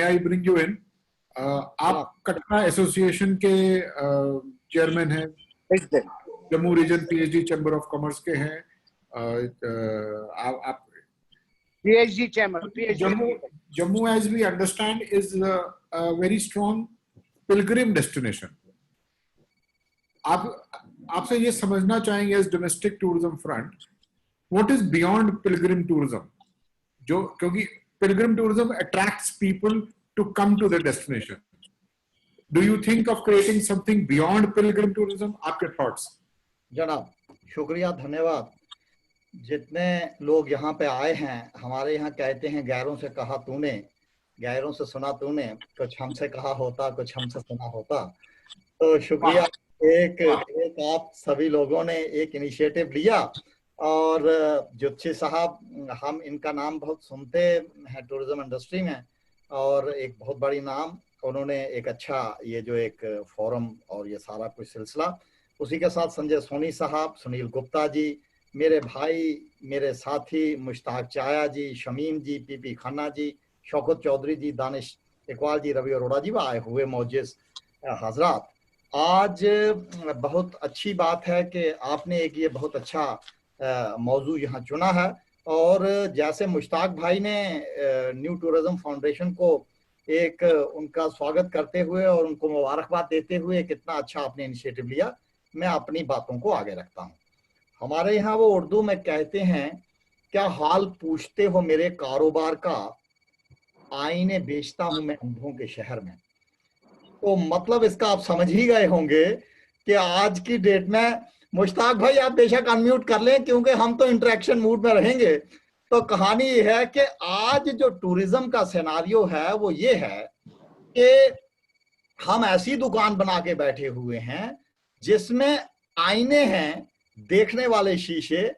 may I bring you in? आप Katra association के chairman हैं, Jammu region PhD chamber of commerce के हैं, आप PhD chamber, Jammu as we understand is a very strong pilgrim destination. आपसे ये समझना चाहेंगे as domestic tourism front, what is beyond pilgrim tourism? जो क्योंकि pilgrim tourism attracts people to come to the destination. Do you think of creating something beyond pilgrim tourism? आपके thoughts? जनाब शुक्रिया, धन्यवाद। जितने लोग यहाँ पे आए हैं, हमारे यहाँ कहते हैं गैरों से कहा तूने, गैरों से सुना तूने, कुछ हमसे कहा होता, कुछ हमसे सुना होता। तो शुक्रिया, एक आप सभी लोगों ने एक इनिशिएटिव लिया। और ज्योतिषी साहब, हम इनका नाम बहुत सुनते हैं टूरिज्म इंडस्ट्री में, और एक बहुत बड़ी नाम, उन्होंने एक अच्छा ये जो एक फोरम और ये सारा कुछ सिलसिला, उसी के साथ संजय सोनी साहब, सुनील गुप्ता जी, मेरे भाई, मेरे साथी मुश्ताक चाया जी, शमीम जी, पीपी खन्ना जी, शौकत चौधरी जी, दानिश इकबाल जी, रवि अरोड़ा जी आए हुए मौजूद हजरात। आज बहुत अच्छी बात है कि आपने एक ये बहुत अच्छा मौजू यहाँ चुना है। और जैसे मुश्ताक भाई ने न्यू टूरिज्म फाउंडेशन को एक उनका स्वागत करते हुए और उनको मुबारकबाद देते हुए कितना अच्छा आपने इनिशिएटिव लिया, मैं अपनी बातों को आगे रखता हूँ। हमारे यहाँ वो उर्दू में कहते हैं, क्या हाल पूछते हो मेरे कारोबार का, आईने बेचता हूँ मैं अंधों के शहर में। तो मतलब इसका आप समझ ही गए होंगे कि आज की डेट में, मुश्ताक भाई आप बेशक अनम्यूट कर लें क्योंकि हम तो इंटरेक्शन मूड में रहेंगे। तो कहानी ये है कि आज जो टूरिज्म का सिनेरियो है वो ये है कि हम ऐसी दुकान बना के बैठे हुए हैं जिसमें आईने हैं, देखने वाले शीशे,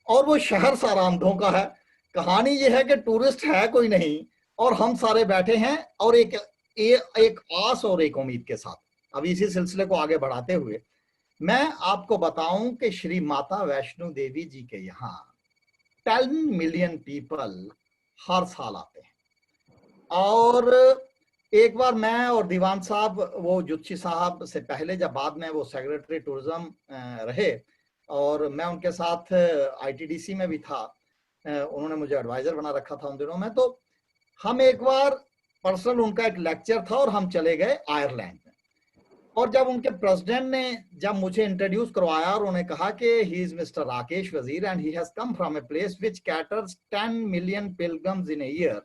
और वो शहर सारा अंधों का है। कहानी ये है कि टूरिस्ट है कोई नहीं और हम सारे बैठे हैं, और एक आस और एक उम्मीद के साथ। अब इसी सिलसिले को आगे बढ़ाते हुए मैं आपको बताऊं कि श्री माता वैष्णो देवी जी के यहाँ 10 मिलियन पीपल हर साल आते हैं। और एक बार मैं और दीवान साहब, वो ज्योतिषी साहब से पहले, जब बाद में वो सेक्रेटरी टूरिज्म रहे, और मैं उनके साथ आईटीडीसी में भी था, उन्होंने मुझे एडवाइजर बना रखा था उन दिनों में। तो हम एक बार पर्सनल, उनका एक लेक्चर था और हम चले गए आयरलैंड में। और जब उनके प्रेसिडेंट ने जब मुझे इंट्रोड्यूस करवाया और उन्होंने कहा कि he is mister Rakesh Wazir and he has come from a place which caters 10 million pilgrims in a year,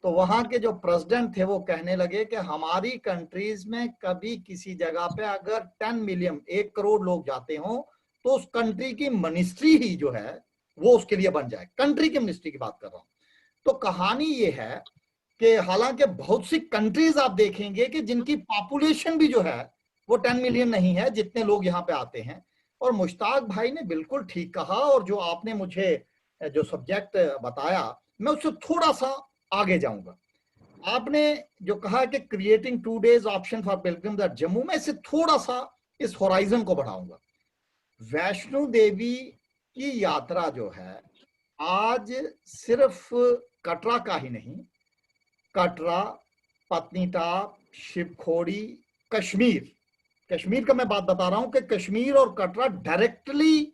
तो वहां के जो प्रेसिडेंट थे वो कहने लगे कि हमारी कंट्रीज में कभी किसी जगह पे अगर 10 मिलियन 1 करोड़ लोग जाते हो तो उस कंट्री की मिनिस्ट्री ही जो है वो उसके लिए बन जाए। कंट्री की मिनिस्ट्री की बात कर रहा हूं। तो कहानी ये है कि हालांकि बहुत सी कंट्रीज आप देखेंगे कि जिनकी पॉपुलेशन भी जो है वो 10 मिलियन नहीं है जितने लोग यहाँ पे आते हैं। और मुश्ताक भाई ने बिल्कुल ठीक कहा, और जो आपने मुझे जो सब्जेक्ट बताया मैं उससे थोड़ा सा आगे जाऊंगा। आपने जो कहा कि creating 2 days option for pilgrims at Jammu, में इससे थोड़ा सा इस होराइजन को बढ़ाऊंगा। वैष्णो देवी की यात्रा जो है आज सिर्फ कटरा का ही नहीं, कटरा, पत्नीटाप, शिवखोड़ी, कश्मीर का मैं बात बता रहा हूं कि कश्मीर और कटरा डायरेक्टली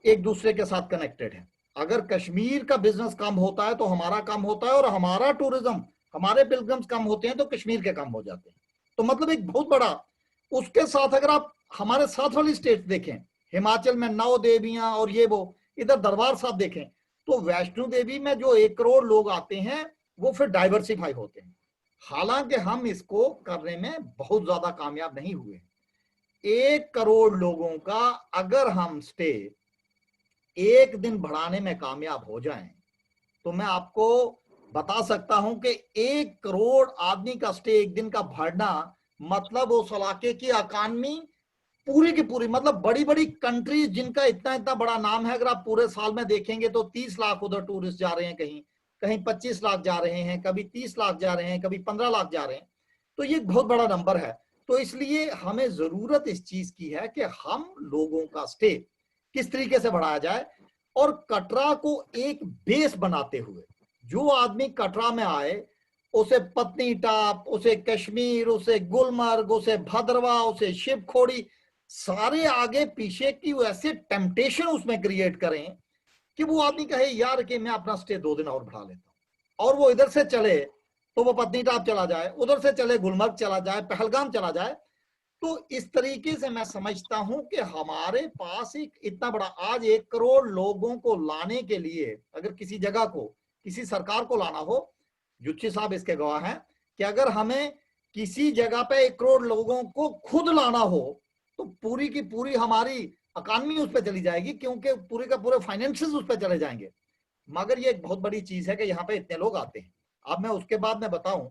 एक दूसरे के साथ कनेक्टेड है। अगर कश्मीर का बिजनेस कम होता है तो हमारा कम होता है, और हमारा टूरिज्म, हमारे पिलग्रिम्स कम होते हैं तो कश्मीर के कम हो जाते हैं। तो मतलब एक बहुत बड़ा, उसके साथ अगर आप हमारे साथ वाली स्टेट देखें, हिमाचल में 9 देवियां और ये वो, इधर दरबार साहब देखें, तो वैष्णो देवी में जो 1 करोड़ लोग आते हैं वो फिर डाइवर्सिफाई होते हैं। हालांकि हम इसको करने में बहुत ज्यादा कामयाब नहीं हुए। 1 करोड़ लोगों का अगर हम स्टे एक दिन बढ़ाने में कामयाब हो जाएं, तो मैं आपको बता सकता हूं कि 1 करोड़ आदमी का स्टे एक दिन का बढ़ना, मतलब उस इलाके की इकॉनमी पूरी की पूरी, मतलब बड़ी बड़ी कंट्रीज जिनका इतना इतना बड़ा नाम है, अगर आप पूरे साल में देखेंगे तो 30 लाख उधर टूरिस्ट जा रहे हैं, कहीं 25 लाख जा रहे हैं, कभी 30 लाख जा रहे हैं, कभी 15 लाख जा रहे हैं। तो ये बहुत बड़ा नंबर है। तो इसलिए हमें जरूरत इस चीज की है कि हम लोगों का स्टे किस तरीके से बढ़ाया जाए, और कटरा को एक बेस बनाते हुए जो आदमी कटरा में आए उसे पत्नीटाप, उसे कश्मीर, उसे गुलमर्ग, उसे भद्रवा, उसे शिवखोड़ी, सारे आगे पीछे की वैसे टेम्पटेशन उसमें क्रिएट करें कि वो आदमी कहे यार कि मैं अपना स्टे 2 दिन और बढ़ा लेता हूं, और वो इधर से चले तो वो पत्नीटाप चला जाए, उधर से चले गुलमर्ग चला जाए, पहलगाम चला जाए। तो इस तरीके से मैं समझता हूं कि हमारे पास एक इतना बड़ा, आज 1 करोड़ लोगों को लाने के लिए अगर किसी जगह को, किसी सरकार को लाना हो, जुच्छी साहब इसके गवाह हैं कि अगर हमें किसी जगह पे 1 करोड़ लोगों को खुद लाना हो तो पूरी की पूरी हमारी इकॉनमी उस पर चली जाएगी, क्योंकि पूरे का पूरे फाइनेंसेस उस पर चले जाएंगे। मगर ये एक बहुत बड़ी चीज है कि यहाँ पे इतने लोग आते हैं। अब मैं उसके बाद में बताऊं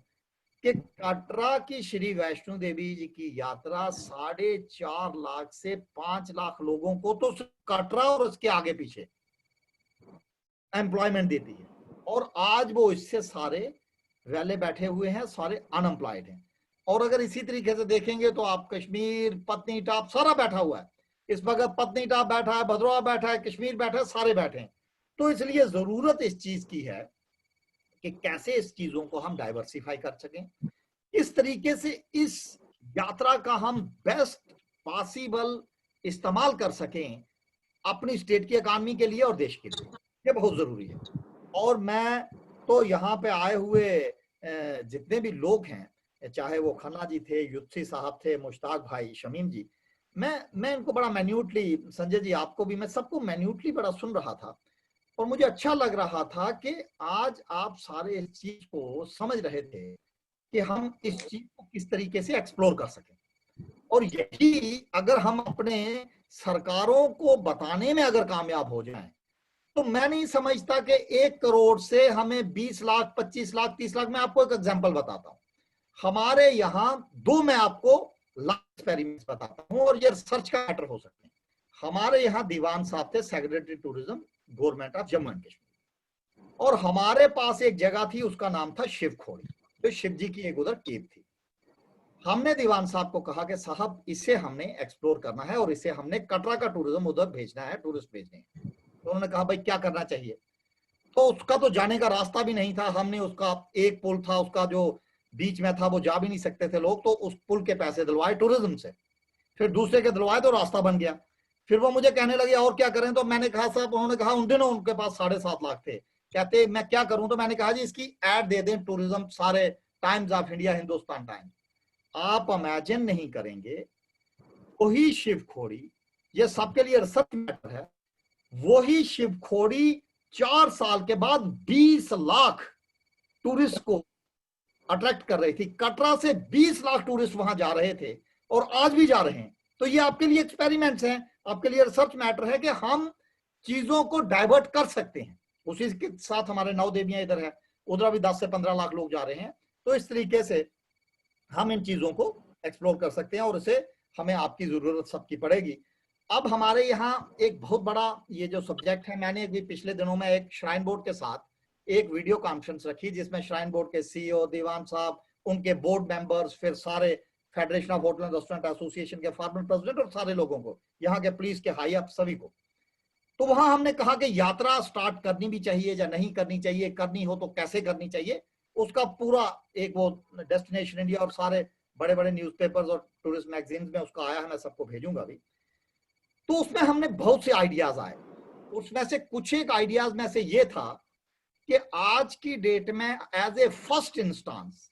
कि कटरा की श्री वैष्णो देवी जी की यात्रा 4.5 लाख से 5 लाख लोगों को तो कटरा और उसके आगे पीछे एम्प्लॉयमेंट देती है, और आज वो इससे सारे वेले बैठे हुए हैं, सारे अनएम्प्लॉयड हैं। और अगर इसी तरीके से देखेंगे तो आप कश्मीर, पत्नीटाप सारा बैठा हुआ है, इस वक्त पत्नीटाप बैठा है, भद्रवा बैठा है, कश्मीर बैठा है, सारे बैठे हैं। तो इसलिए जरूरत इस चीज की है कि कैसे इस चीजों को हम डाइवर्सिफाई कर सकें, इस तरीके से इस यात्रा का हम बेस्ट पॉसिबल इस्तेमाल कर सकें अपनी स्टेट की इकॉनमी के लिए और देश के लिए। ये बहुत जरूरी है। और मैं तो यहाँ पे आए हुए जितने भी लोग हैं, चाहे वो खन्ना जी थे, युत्सी साहब थे, मुश्ताक भाई, शमीम जी, मैं इनको बड़ा मैन्यूटली, संजय जी आपको भी, मैं सबको मैन्यूटली बड़ा सुन रहा था, और मुझे अच्छा लग रहा था कि आज आप सारे इस चीज को समझ रहे थे कि हम इस चीज को किस तरीके से एक्सप्लोर कर सकें। और यही अगर हम अपने सरकारों को बताने में अगर कामयाब हो जाएं, तो मैं नहीं समझता कि 1 करोड़ से हमें 20 लाख, 25 लाख, 30 लाख, मैं आपको एक एग्जांपल बताता हूं। हमारे यहाँ 2 मैं आपको एक्सपेरिमेंट्स बताता हूं, और ये रिसर्च का मैटर हो सकते हैं। हमारे यहाँ दीवान साहब थे, secretary tourism, government of Jammu and Kashmir, और हमारे पास एक जगह थी, उसका नाम था शिवखोड़ी, जो शिव जी की एक उधर केव थी। हमने दीवान साहब को कहा कि साहब इसे हमने एक्सप्लोर करना है और इसे हमने कटरा का टूरिज्म उधर भेजना है, टूरिस्ट भेजने हैं। तो उन्होंने कहा भाई क्या करना चाहिए, तो उसका तो जाने का रास्ता भी नहीं था। हमने उसका एक पुल था, उसका जो बीच में था वो जा भी नहीं सकते थे लोग, तो उस पुल के पैसे दिलवाए टूरिज्म से, फिर दूसरे के दिलवाए तो रास्ता बन गया। फिर वो मुझे कहने लगे और क्या करें, तो मैंने कहा साहब, उन्होंने कहा उन दिनों उनके पास 7.5 लाख थे, कहते मैं क्या करूं, तो मैंने कहा जी इसकी एड दे दें टूरिज्म, सारे times of India, Hindustan times. आप इमेजिन नहीं करेंगे, वही शिवखोड़ी, ये सबके लिए रिसर्च मैटर है, वही शिवखोड़ी 4 साल के बाद 20 लाख टूरिस्ट को अट्रैक्ट कर रही थी। कटरा से 20 लाख टूरिस्ट वहां जा रहे थे और आज भी जा रहे हैं। तो ये आपके लिए एक्सपेरिमेंट्स हैं, आपके लिए रिसर्च मैटर है कि हम चीजों को डाइवर्ट कर सकते हैं। उसी के साथ हमारे 9 देवियां इधर है, उधर भी 10 से 15 लाख लोग जा रहे हैं। तो इस तरीके से हम इन चीजों को एक्सप्लोर कर सकते हैं, और इसे हमें आपकी जरूरत सबकी पड़ेगी। अब हमारे यहाँ एक बहुत बड़ा ये जो सब्जेक्ट है, मैंने अभी पिछले दिनों में एक श्राइन बोर्ड के साथ एक वीडियो कॉन्फ्रेंस रखी, जिसमें श्राइन बोर्ड के सीईओ, दीवान साहब, उनके बोर्ड मेंबर्स, फिर सारे federation of hotel and restaurant association के फॉर्मर प्रेसिडेंट और सारे लोगों को, यहाँ के पुलिस के हाई अप सभी को। तो वहां हमने कहा कि यात्रा स्टार्ट करनी भी चाहिए या नहीं करनी चाहिए, करनी हो तो कैसे करनी चाहिए, उसका पूरा एक वो डेस्टिनेशन इंडिया और सारे बड़े बड़े न्यूज़पेपर्स और टूरिस्ट मैगजीन्स में उसका आया है, मैं सबको भेजूंगा भी। तो उसमें हमने बहुत से आइडियाज आए, उसमें से कुछ एक आइडियाज में से ये था कि आज की डेट में एज ए फर्स्ट इंस्टांस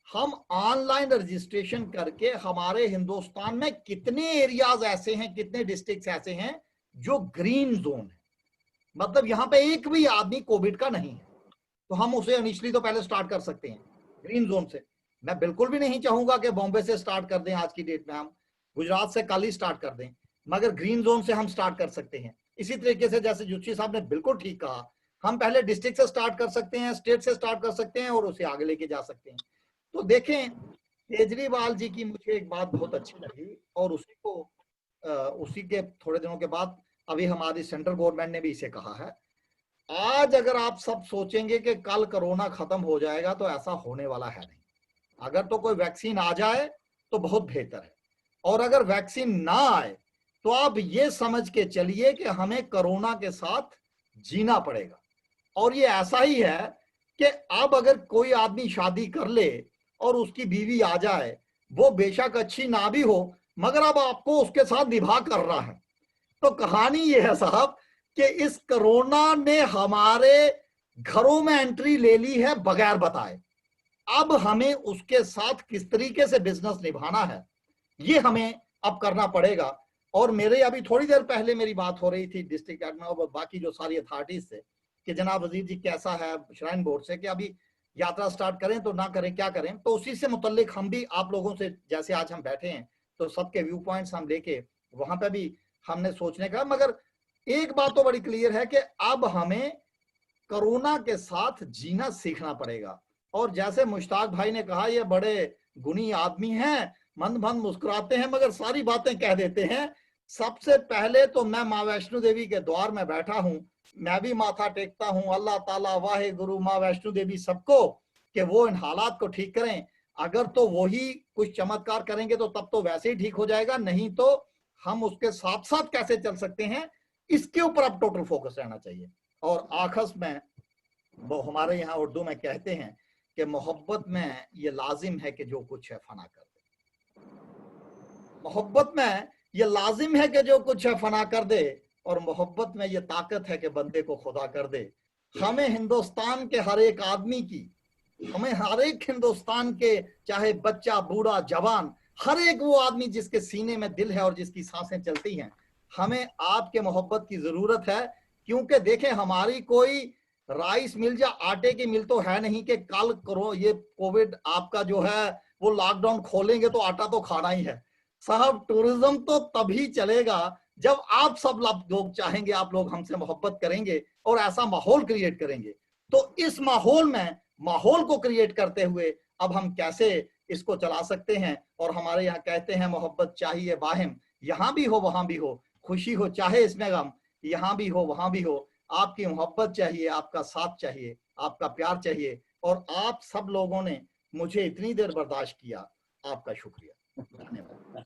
हम ऑनलाइन रजिस्ट्रेशन करके हमारे हिंदुस्तान में कितने एरियाज ऐसे हैं, कितने डिस्ट्रिक्ट्स ऐसे हैं जो ग्रीन जोन है, मतलब यहां पे एक भी आदमी कोविड का नहीं है, तो हम उसे इनिशियली तो पहले स्टार्ट कर सकते हैं ग्रीन जोन से। मैं बिल्कुल भी नहीं चाहूंगा कि बॉम्बे से स्टार्ट कर दें आज की डेट में, हम गुजरात से कल ही स्टार्ट कर दें, मगर ग्रीन जोन से हम स्टार्ट कर सकते हैं। इसी तरीके से जैसे जुच्छी साहब ने बिल्कुल ठीक कहा, हम पहले डिस्ट्रिक्ट से स्टार्ट कर सकते हैं, स्टेट से स्टार्ट कर सकते हैं और उसे आगे लेके जा सकते हैं। तो देखें, केजरीवाल जी की मुझे एक बात बहुत अच्छी लगी, और उसी के थोड़े दिनों के बाद अभी हमारी सेंट्रल गवर्नमेंट ने भी इसे कहा है। आज अगर आप सब सोचेंगे कि कल कोरोना खत्म हो जाएगा, तो ऐसा होने वाला है नहीं। अगर तो कोई वैक्सीन आ जाए तो बहुत बेहतर है, और अगर वैक्सीन ना आए तो आप ये समझ के चलिए कि हमें कोरोना के साथ जीना पड़ेगा। और ये ऐसा ही है कि अब अगर कोई आदमी शादी कर ले और उसकी बीवी आ जाए, वो बेशक अच्छी ना भी हो मगर अब आपको उसके साथ निभा कर रहा है। तो कहानी ये है साहब कि इस कोरोना ने हमारे घरों में एंट्री ले ली है बगैर बताए। अब हमें उसके साथ किस तरीके से बिजनेस निभाना है ये हमें अब करना पड़ेगा। और मेरे अभी थोड़ी देर पहले मेरी बात हो रही थी डिस्ट्रिक्ट एडमिन और बाकी जो सारी अथॉरिटीज से कि जनाब वजीर जी कैसा है श्राइन बोर्ड से कि अभी यात्रा स्टार्ट करें तो ना करें, क्या करें। तो उसी से मुतल्लिक हम भी आप लोगों से जैसे आज हम बैठे हैं तो सबके व्यू पॉइंट्स हम लेके वहां पे भी हमने सोचने का। मगर एक बात तो बड़ी क्लियर है कि अब हमें कोरोना के साथ जीना सीखना पड़ेगा। और जैसे मुश्ताक भाई ने कहा ये बड़े गुणी आदमी हैं, मंद मंद मुस्कुराते हैं मगर सारी बातें कह देते हैं। सबसे पहले तो मैं माँ वैष्णो देवी के द्वार में बैठा हूं, मैं भी माथा टेकता हूं अल्लाह ताला वाहे गुरु माँ वैष्णो देवी सबको कि वो इन हालात को ठीक करें। अगर तो वही कुछ चमत्कार करेंगे तो तब तो वैसे ही ठीक हो जाएगा, नहीं तो हम उसके साथ साथ कैसे चल सकते हैं इसके ऊपर अब टोटल फोकस रहना चाहिए। और आखिर में वो हमारे यहाँ उर्दू में कहते हैं कि मोहब्बत में ये लाजिम है कि जो कुछ है फना कर दे। मोहब्बत में ये लाजिम है कि जो कुछ है फना कर दे और मोहब्बत में ये ताकत है कि बंदे को खुदा कर दे। हमें हिंदुस्तान के हर एक आदमी की, हमें हर एक हिंदुस्तान के चाहे बच्चा बूढ़ा जवान हर एक वो आदमी जिसके सीने में दिल है और जिसकी सांसें चलती हैं, हमें आपके मोहब्बत की जरूरत है। क्योंकि देखें हमारी कोई राइस मिल या आटे की मिल तो है नहीं कि कल करो ये कोविड आपका जो है वो लॉकडाउन खोलेंगे तो आटा तो खाना ही है। साहब टूरिज्म तो तभी चलेगा जब आप सब लोग चाहेंगे, आप लोग हमसे मोहब्बत करेंगे और ऐसा माहौल क्रिएट करेंगे। तो इस माहौल में माहौल को क्रिएट करते हुए अब हम कैसे इसको चला सकते हैं। और हमारे यहाँ कहते हैं मोहब्बत चाहिए बाहिम, यहाँ भी हो वहां भी हो, खुशी हो चाहे इसमें गम, यहाँ भी हो वहां भी हो। आपकी मोहब्बत चाहिए, आपका साथ चाहिए, आपका प्यार चाहिए। और आप सब लोगों ने मुझे इतनी देर बर्दाश्त किया, आपका शुक्रिया, धन्यवाद।